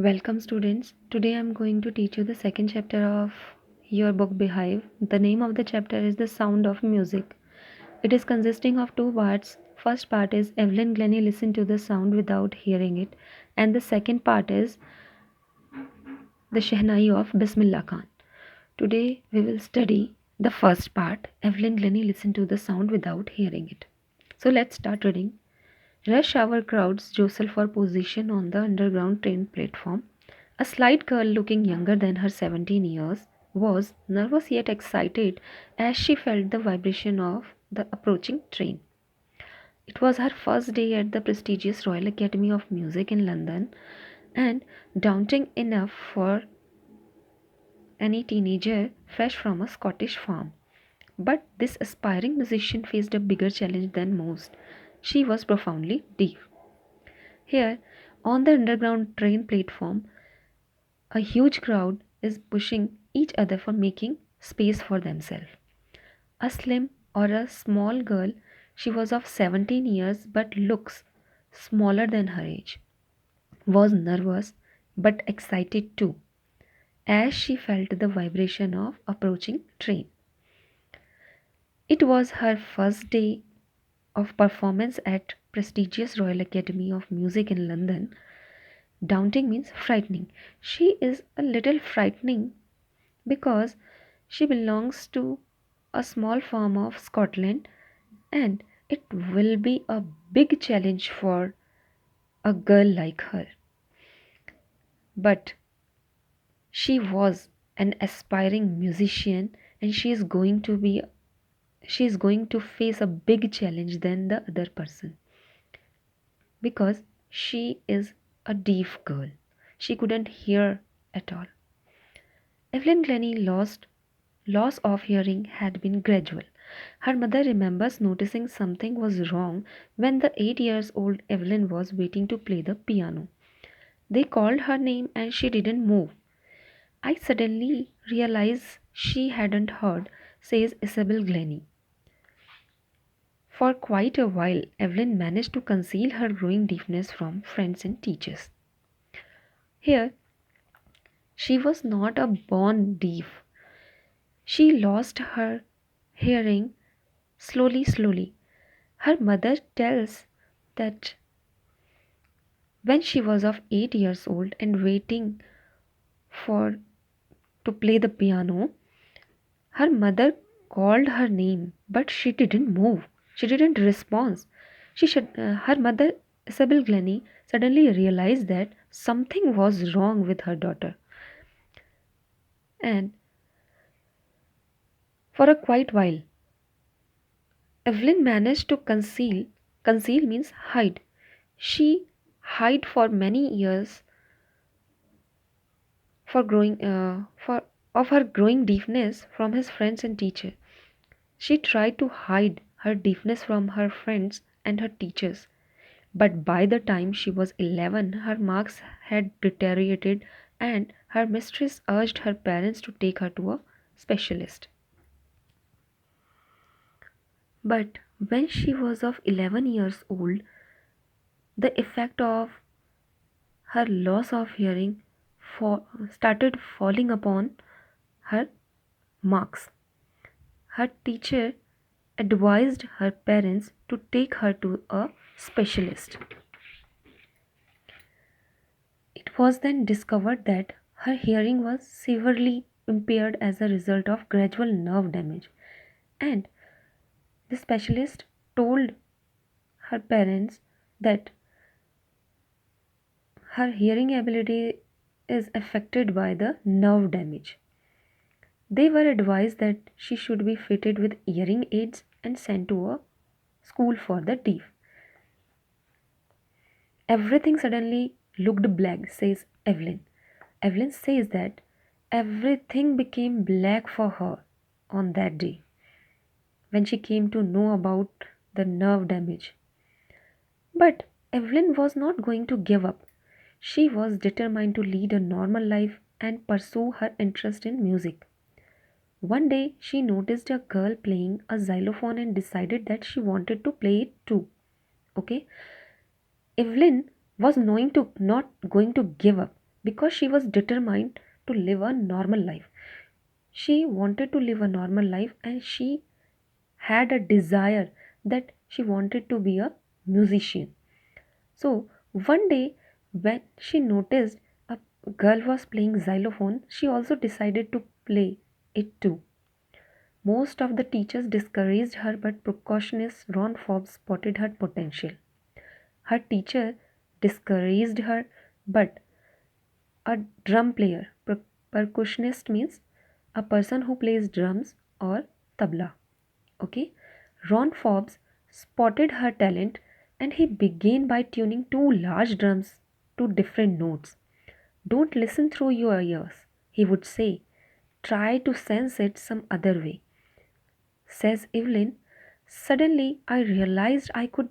Welcome, students. Today I'm going to teach you the second chapter of your book Behave. The name of the chapter is The Sound of Music. It is consisting of two parts. First part is Evelyn Glennie listened to the sound without hearing it, and the second part is the Shehnai of Bismillah Khan. Today we will study the first part. Evelyn Glennie listened to the sound without hearing it. So let's start reading. Rush hour crowds jostle for position on the underground train platform. A slight girl looking younger than her 17 years was nervous yet excited as she felt the vibration of the approaching train. It was her first day at the prestigious Royal Academy of Music in London and daunting enough for any teenager fresh from a Scottish farm. But this aspiring musician faced a bigger challenge than most. She was profoundly deaf. Here, on the underground train platform, a huge crowd is pushing each other for making space for themselves. A slim or a small girl, she was of 17 years but looks smaller than her age, was nervous but excited too, as she felt the vibration of approaching train. It was her first day of performance at prestigious Royal Academy of Music in London. Daunting means frightening. She is a little frightening because she belongs to a small farm of Scotland and it will be a big challenge for a girl like her. But she was an aspiring musician and she is going to face a big challenge than the other person because she is a deaf girl. She couldn't hear at all. Evelyn Glennie loss of hearing had been gradual. Her mother remembers noticing something was wrong when the 8 years old Evelyn was waiting to play the piano. They called her name and she didn't move. I suddenly realized she hadn't heard, says Isabel Glennie. For quite a while, Evelyn managed to conceal her growing deafness from friends and teachers. Here, she was not a born deaf. She lost her hearing slowly. Her mother tells that when she was of 8 years old and waiting for to play the piano, her mother called her name, but she didn't move. She didn't respond. Her mother, Isabel Glennie, suddenly realized that something was wrong with her daughter. And for a quite while, Evelyn managed to conceal means hide. She hid for many years for of her growing deafness from his friends and teacher. She tried to hide her deafness from her friends and her teachers. But by the time she was 11, her marks had deteriorated and her mistress urged her parents to take her to a specialist. But when she was of 11 years old, the effect of her loss of hearing started falling upon her marks. Her teacher advised her parents to take her to a specialist. It was then discovered that her hearing was severely impaired as a result of gradual nerve damage, and the specialist told her parents that her hearing ability is affected by the nerve damage. They were advised that she should be fitted with hearing aids and sent to a school for the deaf. Everything suddenly looked black, says Evelyn. Evelyn says that everything became black for her on that day when she came to know about the nerve damage. But Evelyn was not going to give up. She was determined to lead a normal life and pursue her interest in music. One day she noticed a girl playing a xylophone and decided that she wanted to play it too. Okay? Evelyn was not going to give up. because she was determined to live a normal life. She wanted to live a normal life and she had a desire that she wanted to be a musician. So one day, when she noticed a girl was playing xylophone, she also decided to play it too. Most of the teachers discouraged her, but percussionist Ron Forbes spotted her potential. Her teacher discouraged her, but a drum player, percussionist means a person who plays drums or tabla. Okay, Ron Forbes spotted her talent and he began by tuning two large drums to different notes. Don't listen through your ears, he would say. Try to sense it some other way. Says Evelyn, suddenly I realized I could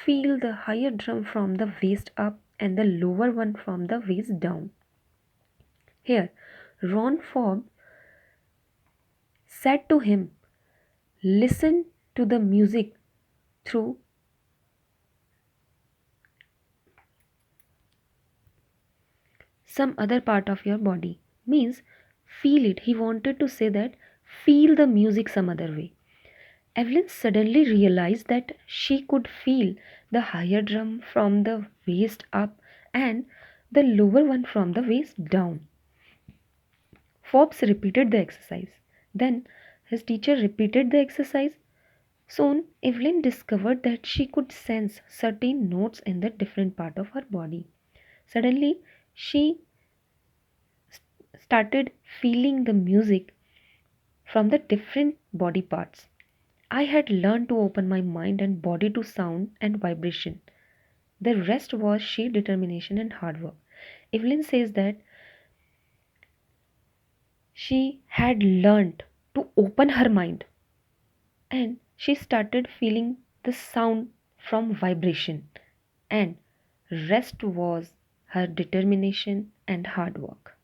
feel the higher drum from the waist up and the lower one from the waist down. Here, Ron Forbes said to him, listen to the music through some other part of your body. Means feel it. He wanted to say that feel the music some other way. Evelyn suddenly realized that she could feel the higher drum from the waist up and the lower one from the waist down. Forbes repeated the exercise. Then his teacher repeated the exercise. Soon Evelyn discovered that she could sense certain notes in the different part of her body. Suddenly she started feeling the music from the different body parts. I had learned to open my mind and body to sound and vibration. The rest was sheer determination and hard work. Evelyn says that she had learned to open her mind and she started feeling the sound from vibration, and rest was her determination and hard work.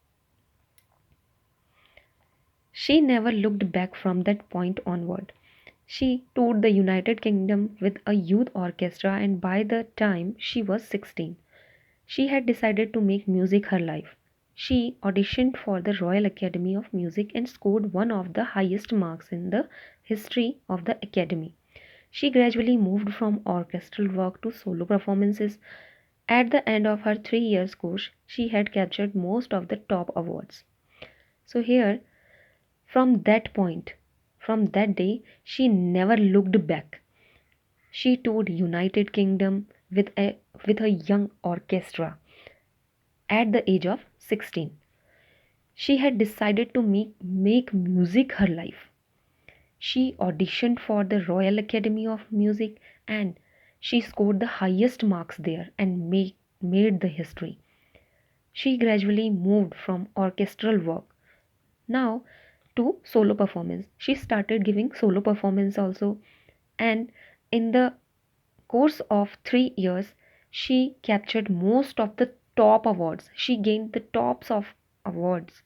She never looked back from that point onward. She toured the United Kingdom with a youth orchestra, and by the time she was 16, she had decided to make music her life. She auditioned for the Royal Academy of Music and scored one of the highest marks in the history of the Academy. She gradually moved from orchestral work to solo performances. At the end of her 3 years course, she had captured most of the top awards. So, here, from that point, from that day, she never looked back. She toured United Kingdom with a young orchestra at the age of 16. She had decided to make music her life. She auditioned for the Royal Academy of Music and she scored the highest marks there and made the history. She gradually moved from orchestral work now to solo performance. She started giving solo performance also, and in the course of 3 years she captured most of the top awards. She gained the tops of awards